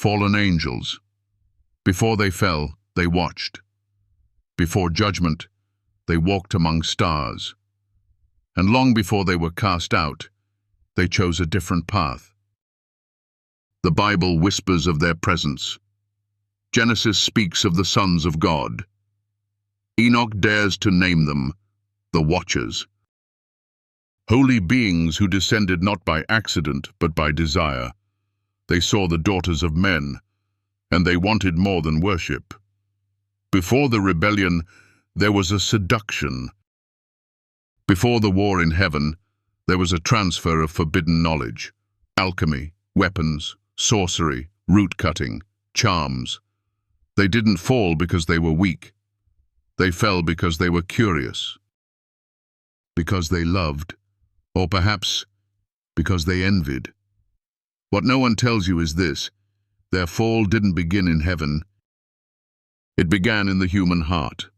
fallen angels. Before they fell, they watched. Before judgment, they walked among stars. And long before they were cast out, they chose a different path. The Bible whispers of their presence. Genesis speaks of the sons of God. Enoch dares to name them, the Watchers. Holy beings who descended not by accident, but by desire. They saw the daughters of men, and they wanted more than worship. Before the rebellion, there was a seduction. Before the war in heaven, there was a transfer of forbidden knowledge, alchemy, weapons, sorcery, root-cutting, charms. They didn't fall because they were weak. They fell because they were curious. Because they loved, or perhaps because they envied. What no one tells you is this: their fall didn't begin in heaven. It began in the human heart.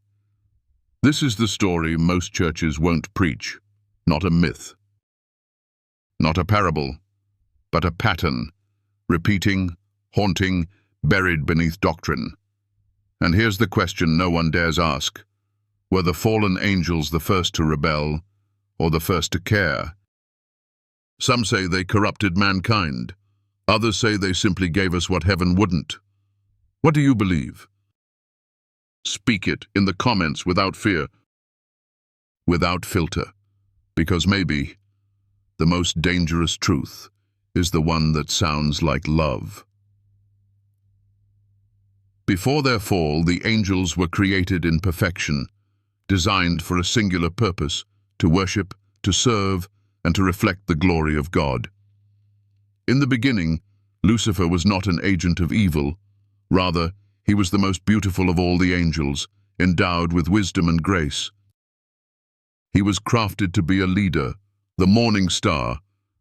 This is the story most churches won't preach, not a myth. Not a parable, but a pattern, repeating, haunting, buried beneath doctrine. And here's the question no one dares ask. Were the fallen angels the first to rebel, or the first to care? Some say they corrupted mankind. Others say they simply gave us what heaven wouldn't. What do you believe? Speak it in the comments without fear, without filter, because maybe the most dangerous truth is the one that sounds like love. Before their fall, the angels were created in perfection, designed for a singular purpose: to worship, to serve, and to reflect the glory of God. In the beginning, Lucifer was not an agent of evil. Rather, he was the most beautiful of all the angels, endowed with wisdom and grace. He was crafted to be a leader, the morning star,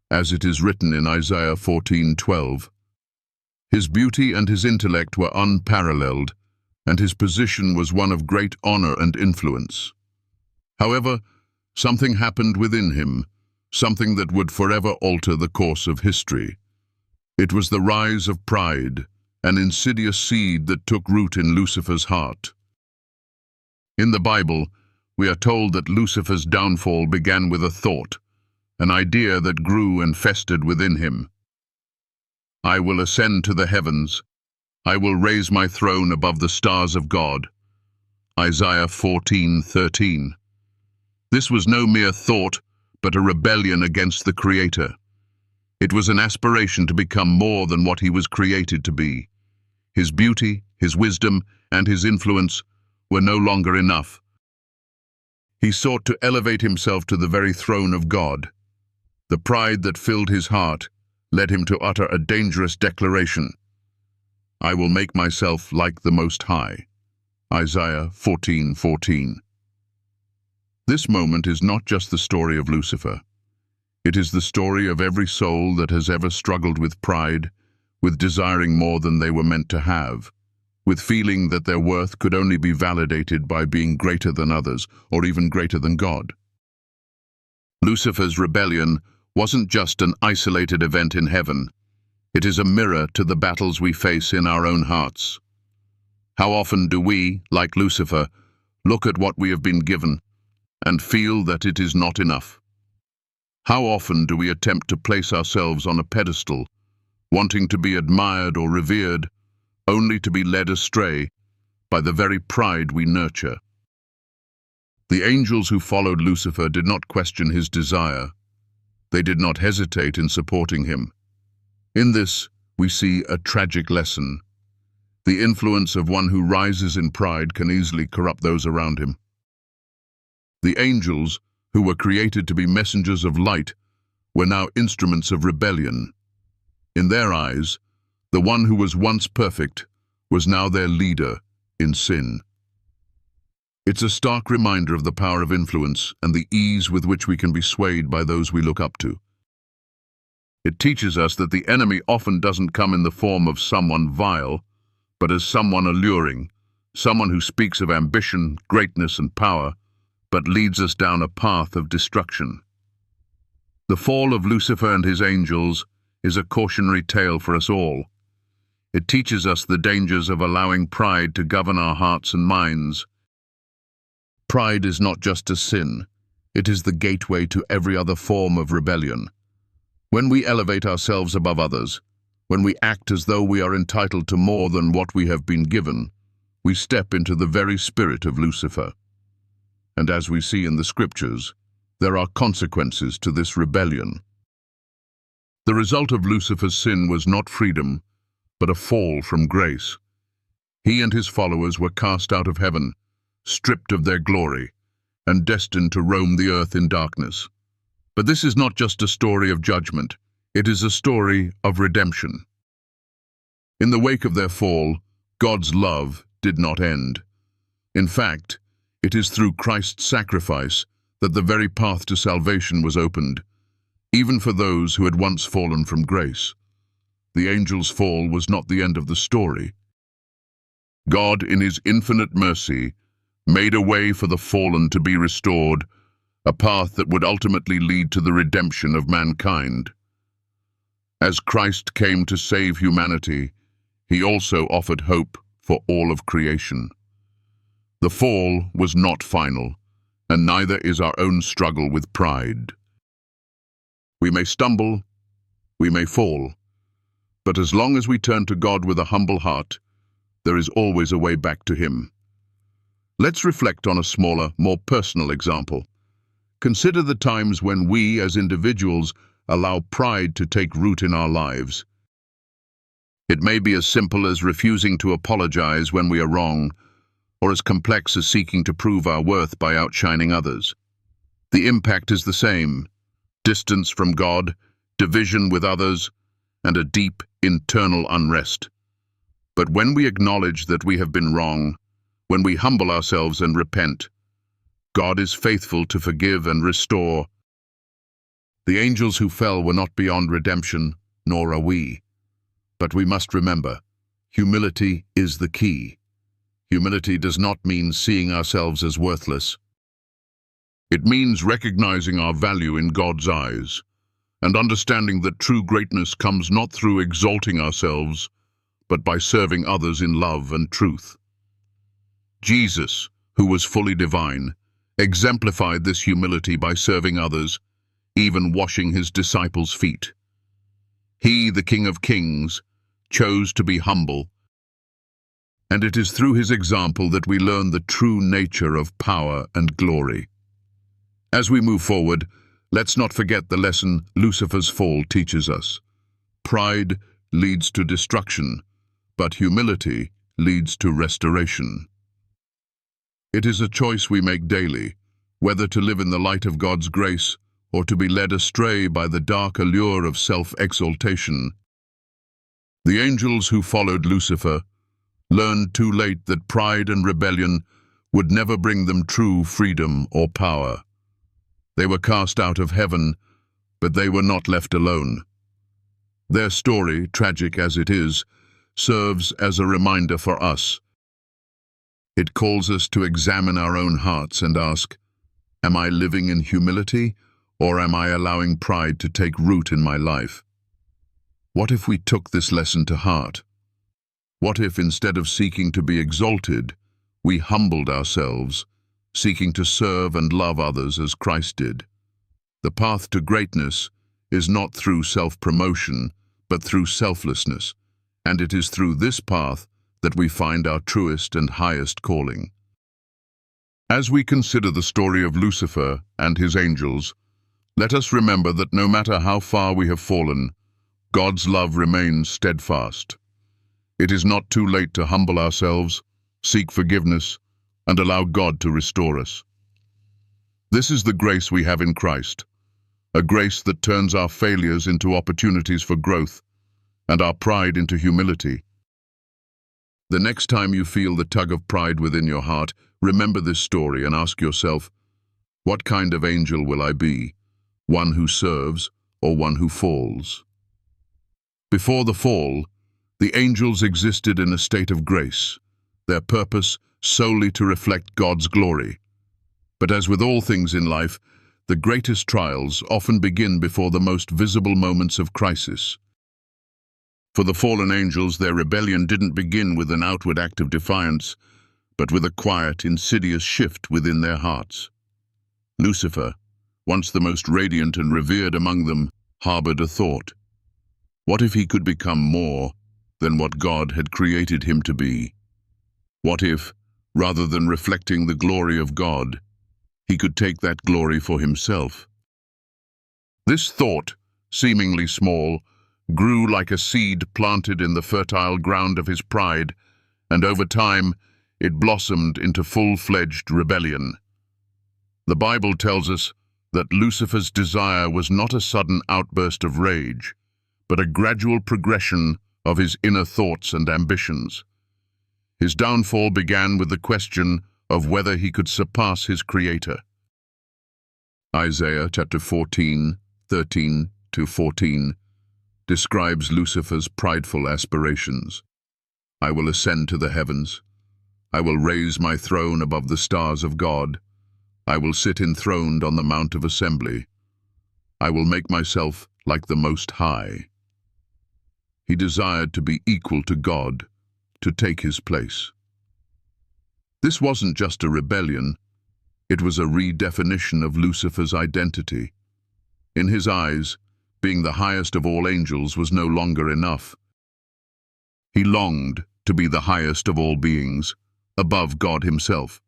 as it is written in Isaiah 14:12. His beauty and his intellect were unparalleled, and his position was one of great honor and influence. However, something happened within him, something that would forever alter the course of history. It was the rise of pride, an insidious seed that took root in Lucifer's heart. In the Bible, we are told that Lucifer's downfall began with a thought, an idea that grew and festered within him. I will ascend to the heavens. I will raise my throne above the stars of God. Isaiah 14:13. This was no mere thought, but a rebellion against the Creator. It was an aspiration to become more than what he was created to be. His beauty, his wisdom, and his influence were no longer enough. He sought to elevate himself to the very throne of God. The pride that filled his heart led him to utter a dangerous declaration: I will make myself like the Most High. Isaiah 14:14. This moment is not just the story of Lucifer. It is the story of every soul that has ever struggled with pride, with desiring more than they were meant to have, with feeling that their worth could only be validated by being greater than others, or even greater than God. Lucifer's rebellion wasn't just an isolated event in heaven. It is a mirror to the battles we face in our own hearts. How often do we, like Lucifer, look at what we have been given and feel that it is not enough? How often do we attempt to place ourselves on a pedestal, wanting to be admired or revered, only to be led astray by the very pride we nurture? The angels who followed Lucifer did not question his desire. They did not hesitate in supporting him. In this, we see a tragic lesson. The influence of one who rises in pride can easily corrupt those around him. The angels, who were created to be messengers of light, were now instruments of rebellion. In their eyes, the one who was once perfect was now their leader in sin. It's a stark reminder of the power of influence and the ease with which we can be swayed by those we look up to. It teaches us that the enemy often doesn't come in the form of someone vile, but as someone alluring, someone who speaks of ambition, greatness, and power, but leads us down a path of destruction. The fall of Lucifer and his angels is a cautionary tale for us all. It teaches us the dangers of allowing pride to govern our hearts and minds. Pride is not just a sin, it is the gateway to every other form of rebellion. When we elevate ourselves above others, when we act as though we are entitled to more than what we have been given, we step into the very spirit of Lucifer. And as we see in the scriptures, there are consequences to this rebellion. The result of Lucifer's sin was not freedom, but a fall from grace. He and his followers were cast out of heaven, stripped of their glory, and destined to roam the earth in darkness. But this is not just a story of judgment, it is a story of redemption. In the wake of their fall, God's love did not end. In fact, it is through Christ's sacrifice that the very path to salvation was opened, even for those who had once fallen from grace. The angel's fall was not the end of the story. God, in his infinite mercy, made a way for the fallen to be restored, a path that would ultimately lead to the redemption of mankind. As Christ came to save humanity, he also offered hope for all of creation. The fall was not final, and neither is our own struggle with pride. We may stumble, we may fall, but as long as we turn to God with a humble heart, there is always a way back to him. Let's reflect on a smaller, more personal example. Consider the times when we, as individuals, allow pride to take root in our lives. It may be as simple as refusing to apologize when we are wrong, or as complex as seeking to prove our worth by outshining others. The impact is the same: distance from God, division with others, and a deep internal unrest. But when we acknowledge that we have been wrong, when we humble ourselves and repent, God is faithful to forgive and restore. The angels who fell were not beyond redemption, nor are we. But we must remember, humility is the key. Humility does not mean seeing ourselves as worthless. It means recognizing our value in God's eyes, and understanding that true greatness comes not through exalting ourselves, but by serving others in love and truth. Jesus, who was fully divine, exemplified this humility by serving others, even washing his disciples' feet. He, the King of Kings, chose to be humble, and it is through his example that we learn the true nature of power and glory. As we move forward, let's not forget the lesson Lucifer's fall teaches us. Pride leads to destruction, but humility leads to restoration. It is a choice we make daily, whether to live in the light of God's grace or to be led astray by the dark allure of self-exaltation. The angels who followed Lucifer learned too late that pride and rebellion would never bring them true freedom or power. They were cast out of heaven, but they were not left alone. Their story, tragic as it is, serves as a reminder for us. It calls us to examine our own hearts and ask, am I living in humility, or am I allowing pride to take root in my life? What if we took this lesson to heart? What if, instead of seeking to be exalted, we humbled ourselves, seeking to serve and love others as Christ did? The path to greatness is not through self-promotion, but through selflessness, and it is through this path that we find our truest and highest calling. As we consider the story of Lucifer and his angels, let us remember that no matter how far we have fallen, God's love remains steadfast. It is not too late to humble ourselves, seek forgiveness, and allow God to restore us. This is the grace we have in Christ, a grace that turns our failures into opportunities for growth and our pride into humility. The next time you feel the tug of pride within your heart, remember this story and ask yourself, what kind of angel will I be? One who serves or one who falls? Before the fall, the angels existed in a state of grace, their purpose solely to reflect God's glory. But as with all things in life, the greatest trials often begin before the most visible moments of crisis. For the fallen angels, their rebellion didn't begin with an outward act of defiance, but with a quiet, insidious shift within their hearts. Lucifer, once the most radiant and revered among them, harbored a thought. What if he could become more than what God had created him to be? What if, rather than reflecting the glory of God, he could take that glory for himself? This thought, seemingly small, grew like a seed planted in the fertile ground of his pride, and over time it blossomed into full-fledged rebellion. The Bible tells us that Lucifer's desire was not a sudden outburst of rage, but a gradual progression of his inner thoughts and ambitions. His downfall began with the question of whether he could surpass his Creator. Isaiah chapter 14, 13-14 describes Lucifer's prideful aspirations. I will ascend to the heavens. I will raise my throne above the stars of God. I will sit enthroned on the Mount of Assembly. I will make myself like the Most High. He desired to be equal to God, to take his place. This wasn't just a rebellion, it was a redefinition of Lucifer's identity. In his eyes, being the highest of all angels was no longer enough. He longed to be the highest of all beings, above God himself.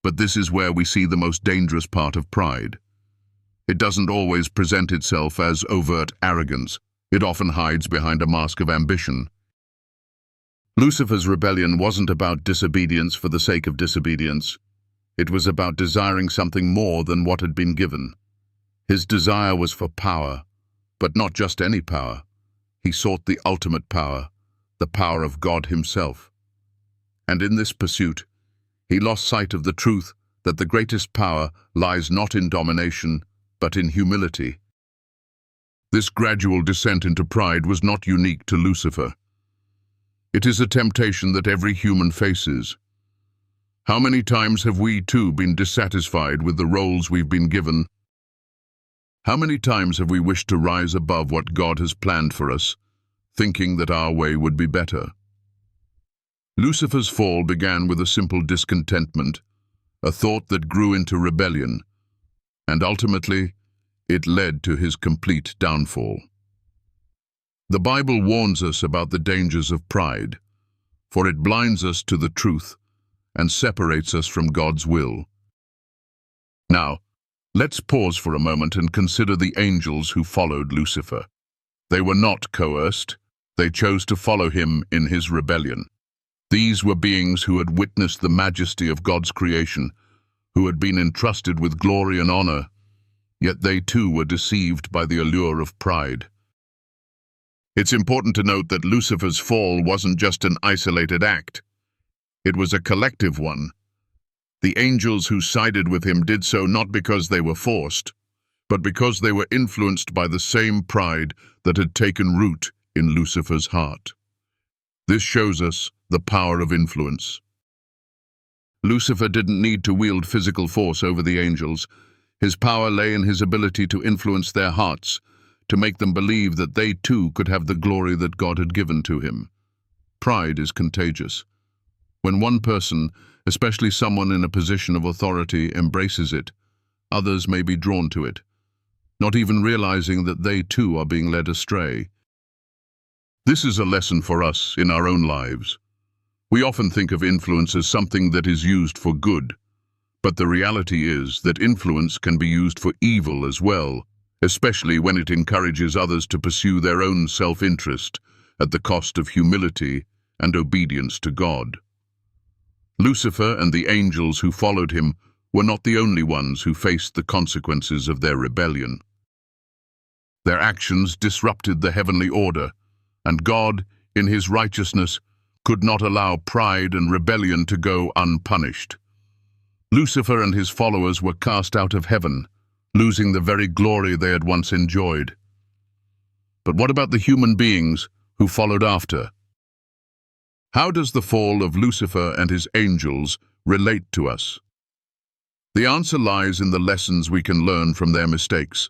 But this is where we see the most dangerous part of pride. It doesn't always present itself as overt arrogance. It often hides behind a mask of ambition. Lucifer's rebellion wasn't about disobedience for the sake of disobedience. It was about desiring something more than what had been given. His desire was for power, but not just any power. He sought the ultimate power, the power of God himself. And in this pursuit, he lost sight of the truth that the greatest power lies not in domination, but in humility. This gradual descent into pride was not unique to Lucifer. It is a temptation that every human faces. How many times have we too been dissatisfied with the roles we've been given? How many times have we wished to rise above what God has planned for us, thinking that our way would be better? Lucifer's fall began with a simple discontentment, a thought that grew into rebellion, and ultimately, it led to his complete downfall. The Bible warns us about the dangers of pride, for it blinds us to the truth and separates us from God's will. Now, let's pause for a moment and consider the angels who followed Lucifer. They were not coerced, they chose to follow him in his rebellion. These were beings who had witnessed the majesty of God's creation, who had been entrusted with glory and honor, yet they too were deceived by the allure of pride. It's important to note that Lucifer's fall wasn't just an isolated act. It was a collective one. The angels who sided with him did so not because they were forced, but because they were influenced by the same pride that had taken root in Lucifer's heart. This shows us the power of influence. Lucifer didn't need to wield physical force over the angels. His power lay in his ability to influence their hearts, to make them believe that they too could have the glory that God had given to him. Pride is contagious. When one person, especially someone in a position of authority, embraces it, others may be drawn to it, not even realizing that they too are being led astray. This is a lesson for us in our own lives. We often think of influence as something that is used for good, but the reality is that influence can be used for evil as well, especially when it encourages others to pursue their own self-interest at the cost of humility and obedience to God. Lucifer and the angels who followed him were not the only ones who faced the consequences of their rebellion. Their actions disrupted the heavenly order, and God, in his righteousness, could not allow pride and rebellion to go unpunished. Lucifer and his followers were cast out of heaven, losing the very glory they had once enjoyed. But what about the human beings who followed after? How does the fall of Lucifer and his angels relate to us? The answer lies in the lessons we can learn from their mistakes.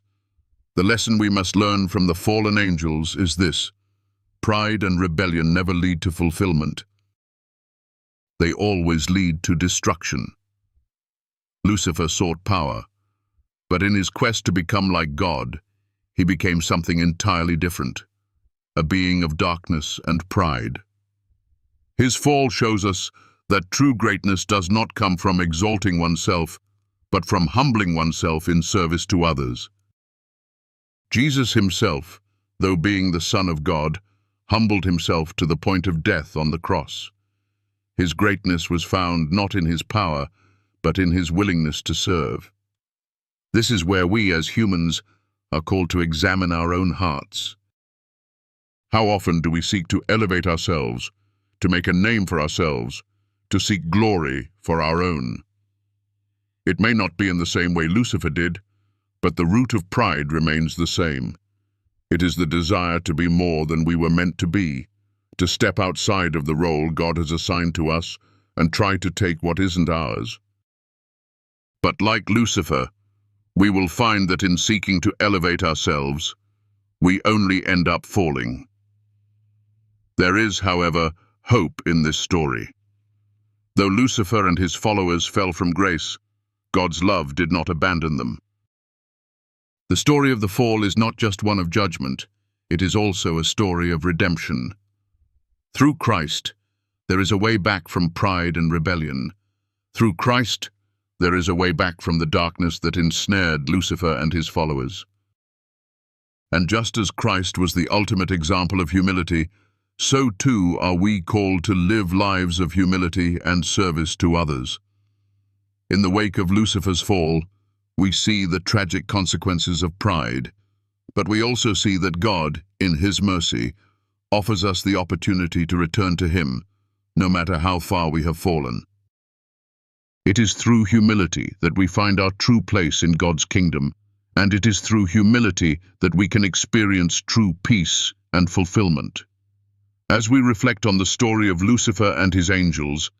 The lesson we must learn from the fallen angels is this: Pride and rebellion never lead to fulfillment. They always lead to destruction. Lucifer sought power, but in his quest to become like God, he became something entirely different, a being of darkness and pride. His fall shows us that true greatness does not come from exalting oneself, but from humbling oneself in service to others. Jesus himself, though being the Son of God, humbled himself to the point of death on the cross. His greatness was found not in his power, but in his willingness to serve. This is where we, as humans, are called to examine our own hearts. How often do we seek to elevate ourselves, to make a name for ourselves, to seek glory for our own? It may not be in the same way Lucifer did, but the root of pride remains the same. It is the desire to be more than we were meant to be, to step outside of the role God has assigned to us and try to take what isn't ours. But like Lucifer, we will find that in seeking to elevate ourselves, we only end up falling. There is, however, hope in this story. Though Lucifer and his followers fell from grace, God's love did not abandon them. The story of the fall is not just one of judgment, it is also a story of redemption. Through Christ, there is a way back from pride and rebellion. Through Christ, there is a way back from the darkness that ensnared Lucifer and his followers. And just as Christ was the ultimate example of humility, so too are we called to live lives of humility and service to others. In the wake of Lucifer's fall, we see the tragic consequences of pride, but we also see that God, in his mercy, offers us the opportunity to return to him, no matter how far we have fallen. It is through humility that we find our true place in God's kingdom, and it is through humility that we can experience true peace and fulfillment. As we reflect on the story of Lucifer and his angels,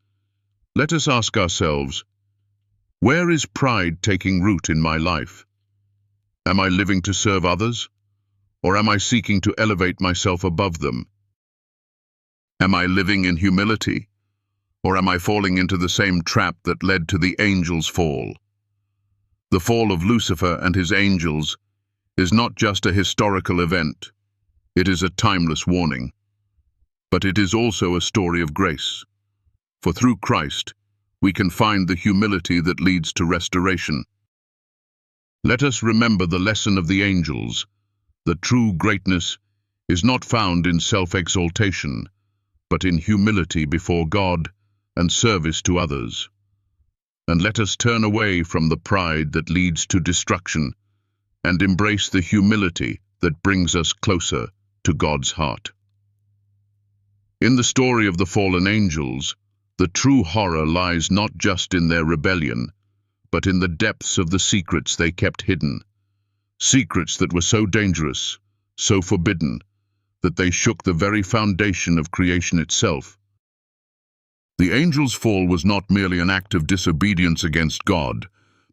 let us ask ourselves, where is pride taking root in my life? Am I living to serve others, or am I seeking to elevate myself above them? Am I living in humility, or am I falling into the same trap that led to the angels' fall? The fall of Lucifer and his angels is not just a historical event, it is a timeless warning. But it is also a story of grace. For through Christ, we can find the humility that leads to restoration. Let us remember the lesson of the angels, that true greatness is not found in self-exaltation, but in humility before God and service to others. And let us turn away from the pride that leads to destruction and embrace the humility that brings us closer to God's heart. In the story of the fallen angels, the true horror lies not just in their rebellion, but in the depths of the secrets they kept hidden. Secrets that were so dangerous, so forbidden, that they shook the very foundation of creation itself. The angels' fall was not merely an act of disobedience against God,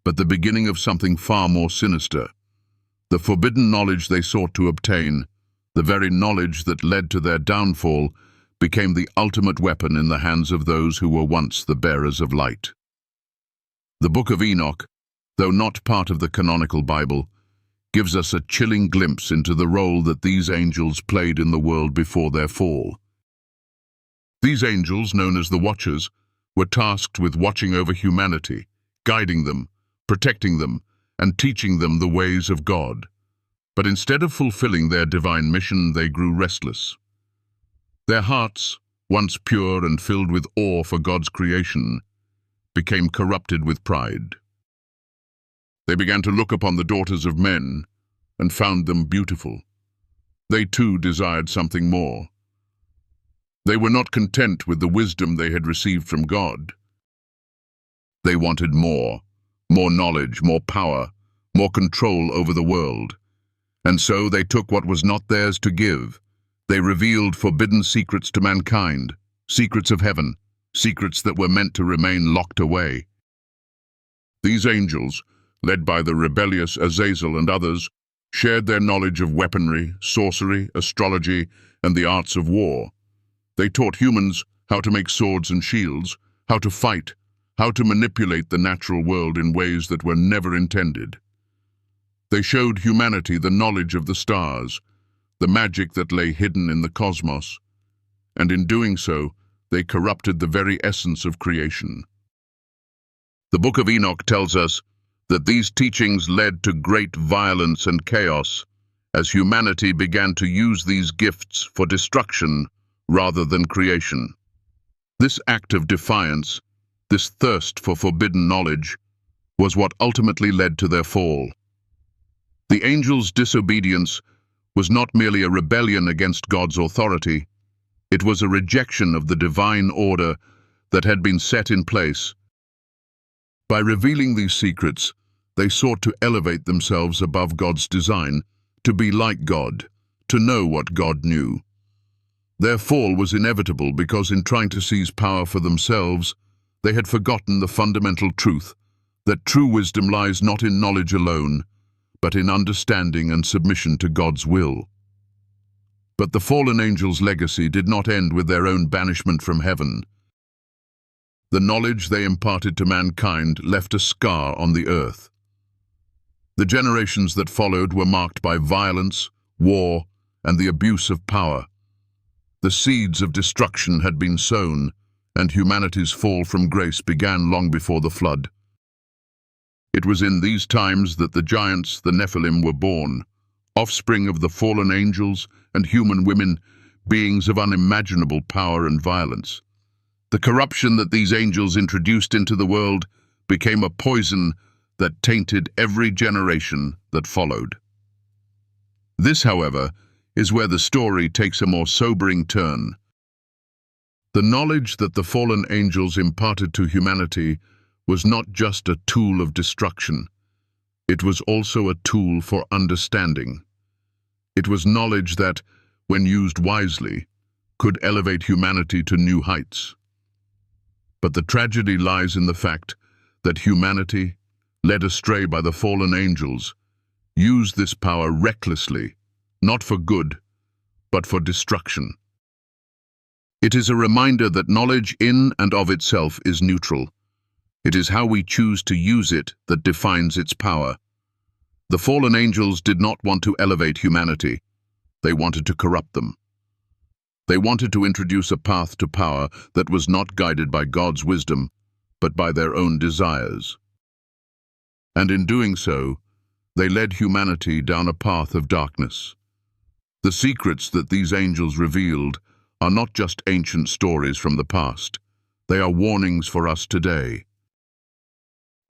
but the beginning of something far more sinister. The forbidden knowledge they sought to obtain, the very knowledge that led to their downfall, became the ultimate weapon in the hands of those who were once the bearers of light. The Book of Enoch, though not part of the canonical Bible, gives us a chilling glimpse into the role that these angels played in the world before their fall. These angels, known as the Watchers, were tasked with watching over humanity, guiding them, protecting them, and teaching them the ways of God. But instead of fulfilling their divine mission, they grew restless. Their hearts, once pure and filled with awe for God's creation, became corrupted with pride. They began to look upon the daughters of men and found them beautiful. They too desired something more. They were not content with the wisdom they had received from God. They wanted more knowledge, more power, more control over the world. And so they took what was not theirs to give. They revealed forbidden secrets to mankind, secrets of heaven, secrets that were meant to remain locked away. These angels, led by the rebellious Azazel and others, shared their knowledge of weaponry, sorcery, astrology, and the arts of war. They taught humans how to make swords and shields, how to fight, how to manipulate the natural world in ways that were never intended. They showed humanity the knowledge of the stars, the magic that lay hidden in the cosmos, and in doing so, they corrupted the very essence of creation. The Book of Enoch tells us that these teachings led to great violence and chaos as humanity began to use these gifts for destruction rather than creation. This act of defiance, this thirst for forbidden knowledge, was what ultimately led to their fall. The angels' disobedience was not merely a rebellion against God's authority, it was a rejection of the divine order that had been set in place. By revealing these secrets, they sought to elevate themselves above God's design, to be like God, to know what God knew. Their fall was inevitable because in trying to seize power for themselves, they had forgotten the fundamental truth that true wisdom lies not in knowledge alone, but in understanding and submission to God's will. But the fallen angels' legacy did not end with their own banishment from heaven. The knowledge they imparted to mankind left a scar on the earth. The generations that followed were marked by violence, war, and the abuse of power. The seeds of destruction had been sown, and humanity's fall from grace began long before the flood. It was in these times that the giants, the Nephilim, were born, offspring of the fallen angels and human women, beings of unimaginable power and violence. The corruption that these angels introduced into the world became a poison that tainted every generation that followed. This, however, is where the story takes a more sobering turn. The knowledge that the fallen angels imparted to humanity was not just a tool of destruction. It was also a tool for understanding. It was knowledge that, when used wisely, could elevate humanity to new heights. But the tragedy lies in the fact that humanity, led astray by the fallen angels, used this power recklessly, not for good, but for destruction. It is a reminder that knowledge in and of itself is neutral. It is how we choose to use it that defines its power. The fallen angels did not want to elevate humanity. They wanted to corrupt them. They wanted to introduce a path to power that was not guided by God's wisdom, but by their own desires. And in doing so, they led humanity down a path of darkness. The secrets that these angels revealed are not just ancient stories from the past. They are warnings for us today.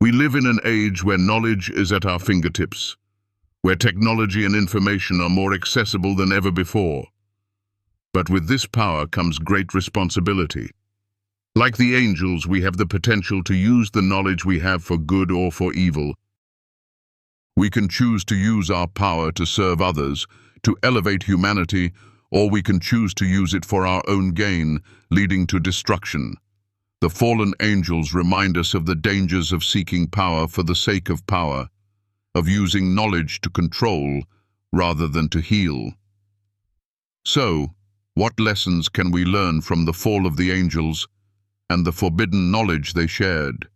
We live in an age where knowledge is at our fingertips, where technology and information are more accessible than ever before. But with this power comes great responsibility. Like the angels, we have the potential to use the knowledge we have for good or for evil. We can choose to use our power to serve others, to elevate humanity, or we can choose to use it for our own gain, leading to destruction. The fallen angels remind us of the dangers of seeking power for the sake of power, of using knowledge to control rather than to heal. So, what lessons can we learn from the fall of the angels and the forbidden knowledge they shared?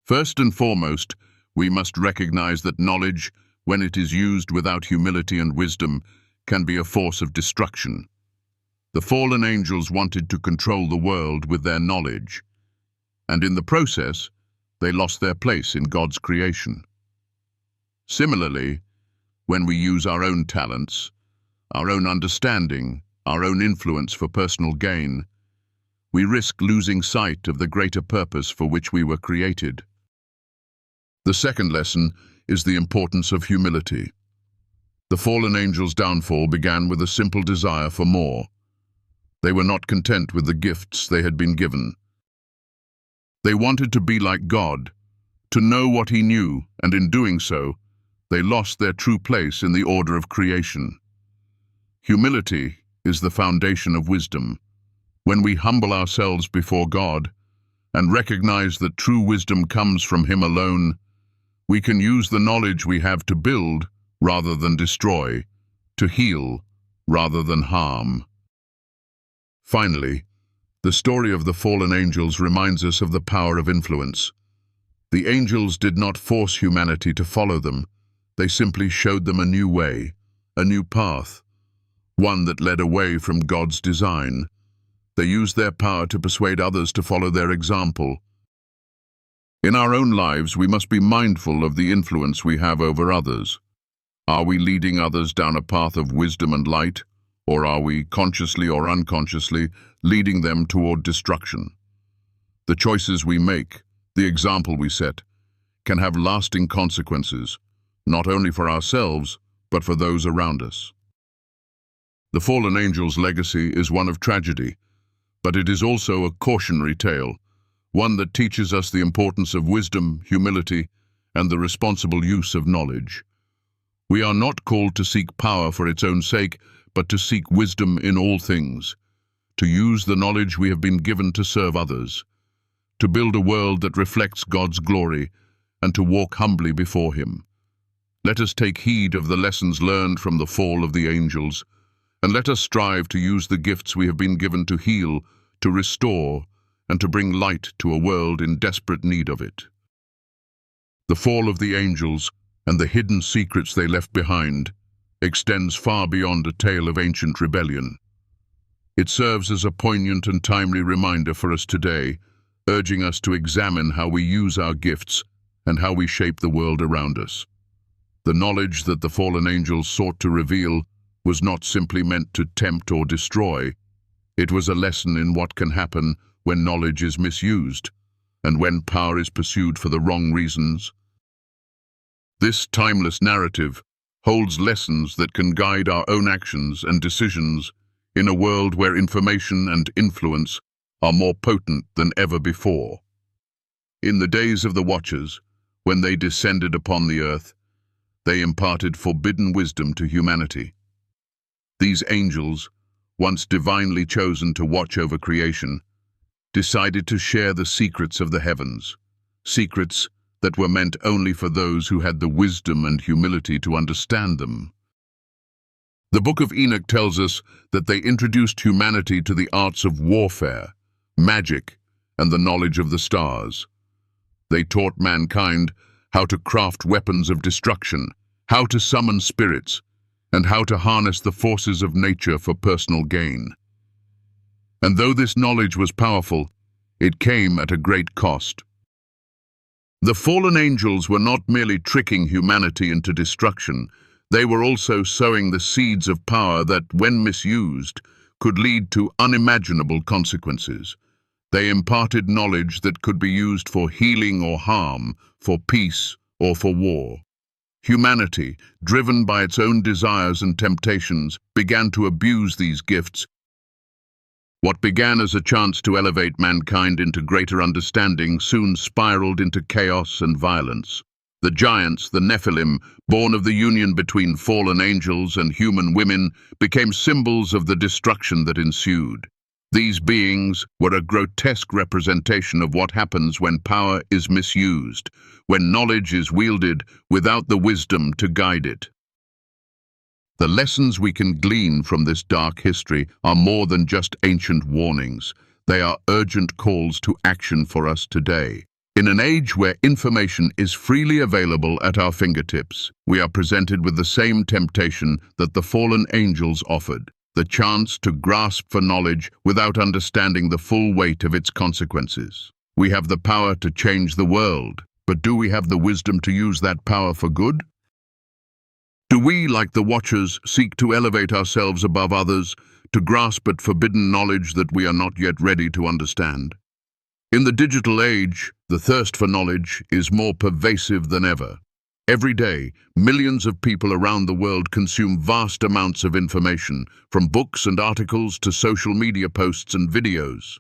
First and foremost, we must recognize that knowledge, when it is used without humility and wisdom, can be a force of destruction. The fallen angels wanted to control the world with their knowledge, and in the process, they lost their place in God's creation. Similarly, when we use our own talents, our own understanding, our own influence for personal gain, we risk losing sight of the greater purpose for which we were created. The second lesson is the importance of humility. The fallen angels' downfall began with a simple desire for more. They were not content with the gifts they had been given. They wanted to be like God, to know what He knew, and in doing so, they lost their true place in the order of creation. Humility is the foundation of wisdom. When we humble ourselves before God and recognize that true wisdom comes from Him alone, we can use the knowledge we have to build rather than destroy, to heal rather than harm. Finally, the story of the fallen angels reminds us of the power of influence. The angels did not force humanity to follow them. They simply showed them a new way, a new path, one that led away from God's design. They used their power to persuade others to follow their example. In our own lives, we must be mindful of the influence we have over others. Are we leading others down a path of wisdom and light, or are we, consciously or unconsciously, leading them toward destruction? The choices we make, the example we set, can have lasting consequences, not only for ourselves, but for those around us. The fallen angel's legacy is one of tragedy, but it is also a cautionary tale, one that teaches us the importance of wisdom, humility, and the responsible use of knowledge. We are not called to seek power for its own sake, but to seek wisdom in all things, to use the knowledge we have been given to serve others, to build a world that reflects God's glory, and to walk humbly before Him. Let us take heed of the lessons learned from the fall of the angels, and let us strive to use the gifts we have been given to heal, to restore, and to bring light to a world in desperate need of it. The fall of the angels and the hidden secrets they left behind extends far beyond a tale of ancient rebellion. It serves as a poignant and timely reminder for us today, urging us to examine how we use our gifts and how we shape the world around us. The knowledge that the fallen angels sought to reveal was not simply meant to tempt or destroy. It was a lesson in what can happen when knowledge is misused, and when power is pursued for the wrong reasons. This timeless narrative holds lessons that can guide our own actions and decisions in a world where information and influence are more potent than ever before. In the days of the Watchers, when they descended upon the earth, they imparted forbidden wisdom to humanity. These angels, once divinely chosen to watch over creation, decided to share the secrets of the heavens, secrets that were meant only for those who had the wisdom and humility to understand them. The Book of Enoch tells us that they introduced humanity to the arts of warfare, magic, and the knowledge of the stars. They taught mankind how to craft weapons of destruction, how to summon spirits, and how to harness the forces of nature for personal gain. And though this knowledge was powerful, it came at a great cost. The fallen angels were not merely tricking humanity into destruction, they were also sowing the seeds of power that, when misused, could lead to unimaginable consequences. They imparted knowledge that could be used for healing or harm, for peace or for war. Humanity, driven by its own desires and temptations, began to abuse these gifts. What began as a chance to elevate mankind into greater understanding soon spiraled into chaos and violence. The giants, the Nephilim, born of the union between fallen angels and human women, became symbols of the destruction that ensued. These beings were a grotesque representation of what happens when power is misused, when knowledge is wielded without the wisdom to guide it. The lessons we can glean from this dark history are more than just ancient warnings. They are urgent calls to action for us today. In an age where information is freely available at our fingertips, we are presented with the same temptation that the fallen angels offered, the chance to grasp for knowledge without understanding the full weight of its consequences. We have the power to change the world, but do we have the wisdom to use that power for good? Do we, like the Watchers, seek to elevate ourselves above others, to grasp at forbidden knowledge that we are not yet ready to understand? In the digital age, the thirst for knowledge is more pervasive than ever. Every day, millions of people around the world consume vast amounts of information, from books and articles to social media posts and videos.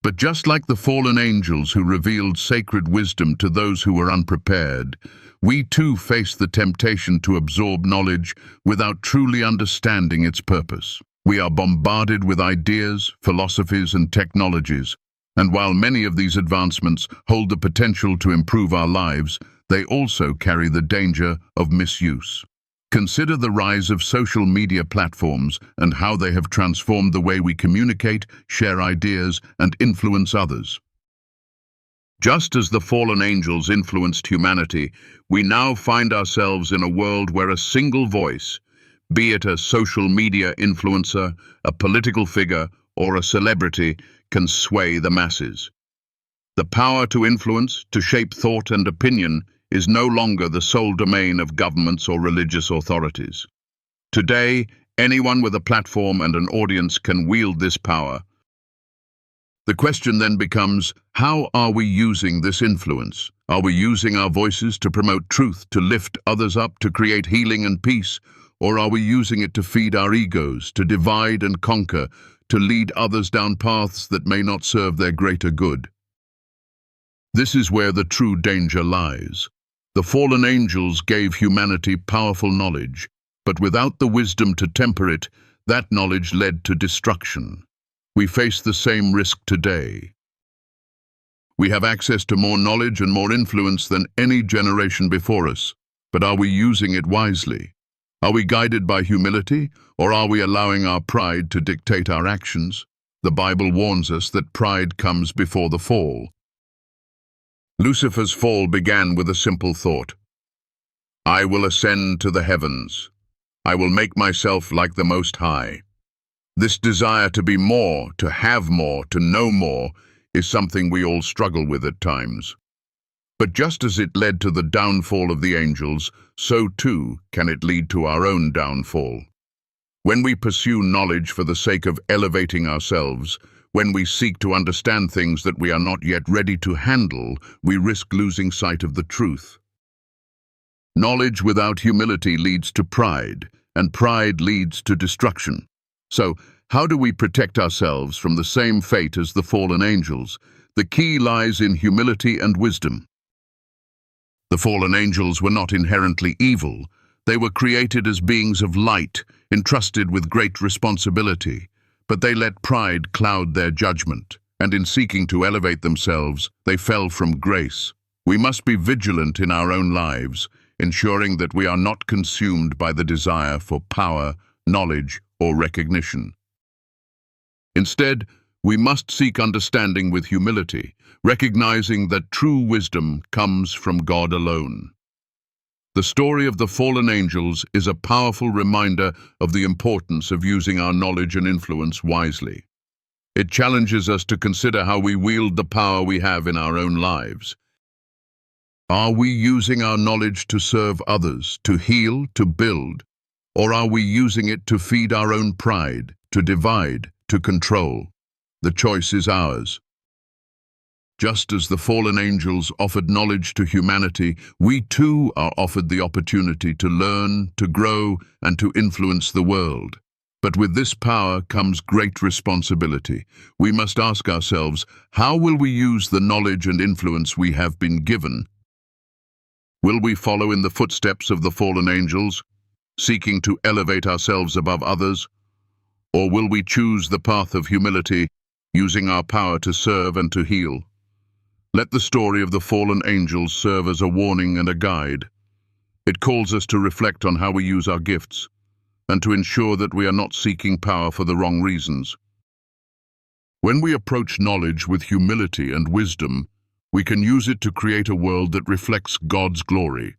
But just like the fallen angels who revealed sacred wisdom to those who were unprepared, we too face the temptation to absorb knowledge without truly understanding its purpose. We are bombarded with ideas, philosophies, and technologies, and while many of these advancements hold the potential to improve our lives, they also carry the danger of misuse. Consider the rise of social media platforms and how they have transformed the way we communicate, share ideas, and influence others. Just as the fallen angels influenced humanity, we now find ourselves in a world where a single voice, be it a social media influencer, a political figure, or a celebrity, can sway the masses. The power to influence, to shape thought and opinion, is no longer the sole domain of governments or religious authorities. Today, anyone with a platform and an audience can wield this power. The question then becomes, how are we using this influence? Are we using our voices to promote truth, to lift others up, to create healing and peace? Or are we using it to feed our egos, to divide and conquer, to lead others down paths that may not serve their greater good? This is where the true danger lies. The fallen angels gave humanity powerful knowledge, but without the wisdom to temper it, that knowledge led to destruction. We face the same risk today. We have access to more knowledge and more influence than any generation before us, but are we using it wisely? Are we guided by humility, or are we allowing our pride to dictate our actions? The Bible warns us that pride comes before the fall. Lucifer's fall began with a simple thought. I will ascend to the heavens. I will make myself like the Most High. This desire to be more, to have more, to know more, is something we all struggle with at times. But just as it led to the downfall of the angels, so too can it lead to our own downfall. When we pursue knowledge for the sake of elevating ourselves, when we seek to understand things that we are not yet ready to handle, we risk losing sight of the truth. Knowledge without humility leads to pride, and pride leads to destruction. So, how do we protect ourselves from the same fate as the fallen angels? The key lies in humility and wisdom. The fallen angels were not inherently evil. They were created as beings of light, entrusted with great responsibility. But they let pride cloud their judgment, and in seeking to elevate themselves, they fell from grace. We must be vigilant in our own lives, ensuring that we are not consumed by the desire for power, knowledge, or recognition. Instead, we must seek understanding with humility, recognizing that true wisdom comes from God alone. The story of the fallen angels is a powerful reminder of the importance of using our knowledge and influence wisely. It challenges us to consider how we wield the power we have in our own lives. Are we using our knowledge to serve others, to heal, to build? Or are we using it to feed our own pride, to divide, to control? The choice is ours. Just as the fallen angels offered knowledge to humanity, we too are offered the opportunity to learn, to grow, and to influence the world. But with this power comes great responsibility. We must ask ourselves, how will we use the knowledge and influence we have been given? Will we follow in the footsteps of the fallen angels, seeking to elevate ourselves above others? Or will we choose the path of humility, using our power to serve and to heal? Let the story of the fallen angels serve as a warning and a guide. It calls us to reflect on how we use our gifts, and to ensure that we are not seeking power for the wrong reasons. When we approach knowledge with humility and wisdom, we can use it to create a world that reflects God's glory.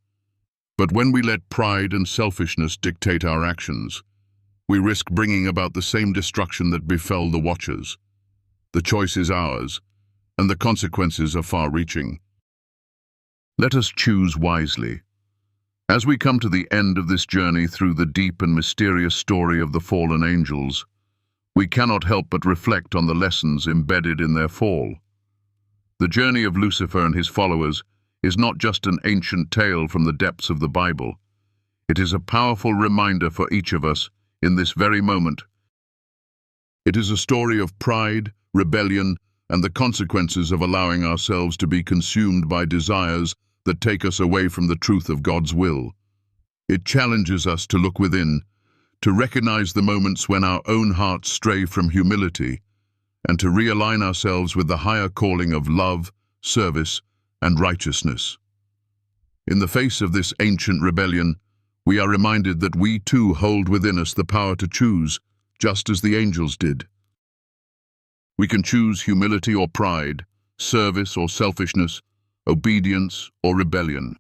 But when we let pride and selfishness dictate our actions, we risk bringing about the same destruction that befell the Watchers. The choice is ours, and the consequences are far-reaching. Let us choose wisely. As we come to the end of this journey through the deep and mysterious story of the fallen angels, we cannot help but reflect on the lessons embedded in their fall. The journey of Lucifer and his followers is not just an ancient tale from the depths of the Bible. It is a powerful reminder for each of us in this very moment. It is a story of pride, rebellion, and the consequences of allowing ourselves to be consumed by desires that take us away from the truth of God's will. It challenges us to look within, to recognize the moments when our own hearts stray from humility, and to realign ourselves with the higher calling of love, service, and righteousness. In the face of this ancient rebellion, we are reminded that we too hold within us the power to choose, just as the angels did. We can choose humility or pride, service or selfishness, obedience or rebellion.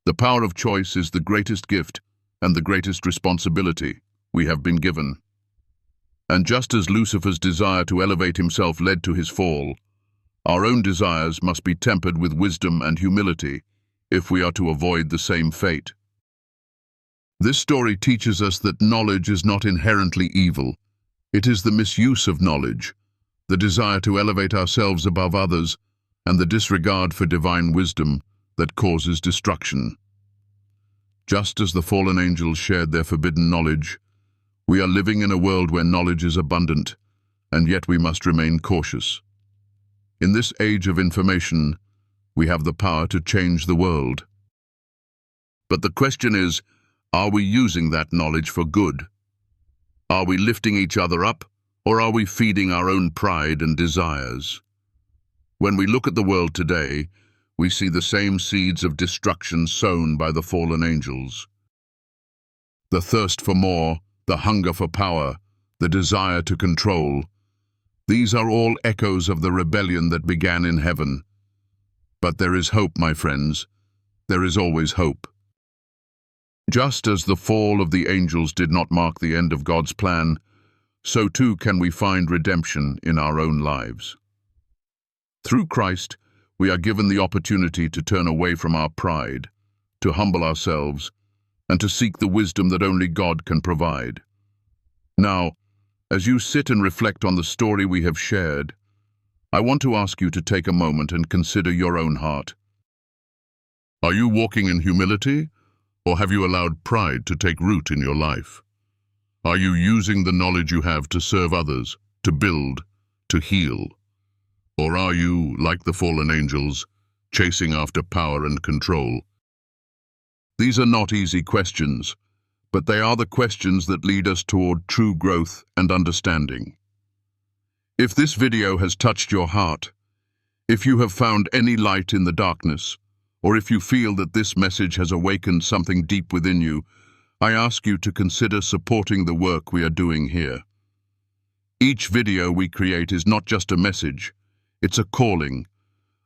The power of choice is the greatest gift and the greatest responsibility we have been given. And just as Lucifer's desire to elevate himself led to his fall, our own desires must be tempered with wisdom and humility if we are to avoid the same fate. This story teaches us that knowledge is not inherently evil. It is the misuse of knowledge, the desire to elevate ourselves above others, and the disregard for divine wisdom that causes destruction. Just as the fallen angels shared their forbidden knowledge, we are living in a world where knowledge is abundant, and yet we must remain cautious. In this age of information, we have the power to change the world. But the question is, are we using that knowledge for good? Are we lifting each other up, or are we feeding our own pride and desires? When we look at the world today, we see the same seeds of destruction sown by the fallen angels. The thirst for more, the hunger for power, the desire to control. These are all echoes of the rebellion that began in heaven. But there is hope, my friends. There is always hope. Just as the fall of the angels did not mark the end of God's plan, so too can we find redemption in our own lives. Through Christ, we are given the opportunity to turn away from our pride, to humble ourselves, and to seek the wisdom that only God can provide. Now, as you sit and reflect on the story we have shared, I want to ask you to take a moment and consider your own heart. Are you walking in humility, or have you allowed pride to take root in your life? Are you using the knowledge you have to serve others, to build, to heal? Or are you, like the fallen angels, chasing after power and control? These are not easy questions, but they are the questions that lead us toward true growth and understanding. If this video has touched your heart, if you have found any light in the darkness, or if you feel that this message has awakened something deep within you, I ask you to consider supporting the work we are doing here. Each video we create is not just a message, it's a calling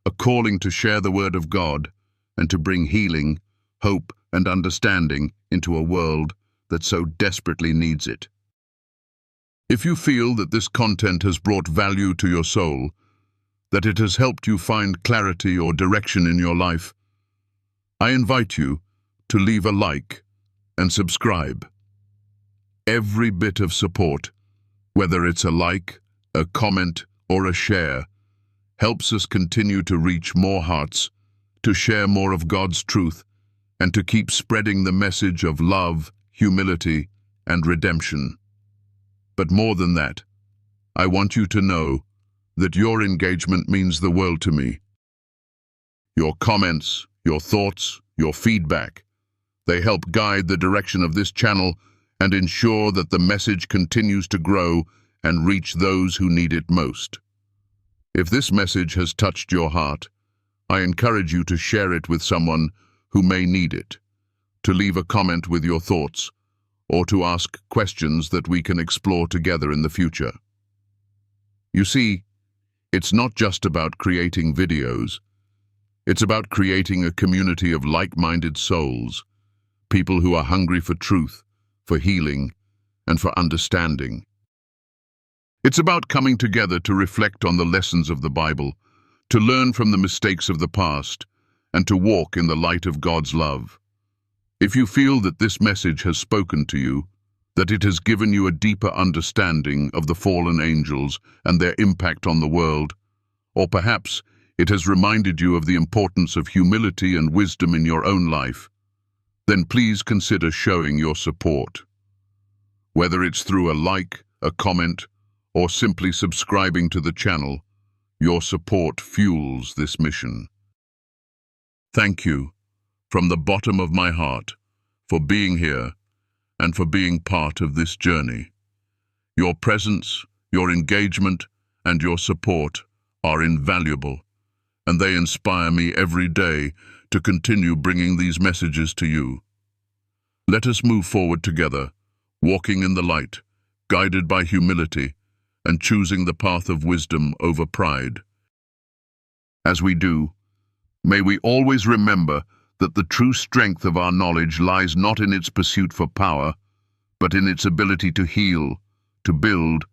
to share the word of God and to bring healing, hope, and understanding into a world that so desperately needs it. If you feel that this content has brought value to your soul, that it has helped you find clarity or direction in your life, I invite you to leave a like and subscribe. Every bit of support, whether it's a like, a comment, or a share, helps us continue to reach more hearts, to share more of God's truth, and to keep spreading the message of love, humility, and redemption. But more than that, I want you to know that your engagement means the world to me. Your comments, your thoughts, your feedback, they help guide the direction of this channel and ensure that the message continues to grow and reach those who need it most. If this message has touched your heart, I encourage you to share it with someone who may need it, to leave a comment with your thoughts, or to ask questions that we can explore together in the future. You see, it's not just about creating videos. It's about creating a community of like-minded souls, people who are hungry for truth, for healing, and for understanding. It's about coming together to reflect on the lessons of the Bible, to learn from the mistakes of the past, and to walk in the light of God's love. If you feel that this message has spoken to you, that it has given you a deeper understanding of the fallen angels and their impact on the world, or perhaps it has reminded you of the importance of humility and wisdom in your own life, then please consider showing your support. Whether it's through a like, a comment, or simply subscribing to the channel, your support fuels this mission. Thank you, from the bottom of my heart, for being here and for being part of this journey. Your presence, your engagement, and your support are invaluable, and they inspire me every day to continue bringing these messages to you. Let us move forward together, walking in the light, guided by humility, and choosing the path of wisdom over pride. As we do, may we always remember that the true strength of our knowledge lies not in its pursuit for power, but in its ability to heal, to build,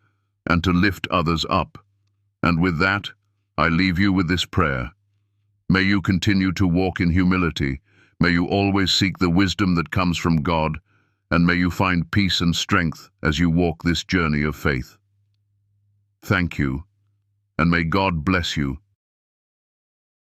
and to lift others up. And with that, I leave you with this prayer. May you continue to walk in humility. May you always seek the wisdom that comes from God, and may you find peace and strength as you walk this journey of faith. Thank you, and may God bless you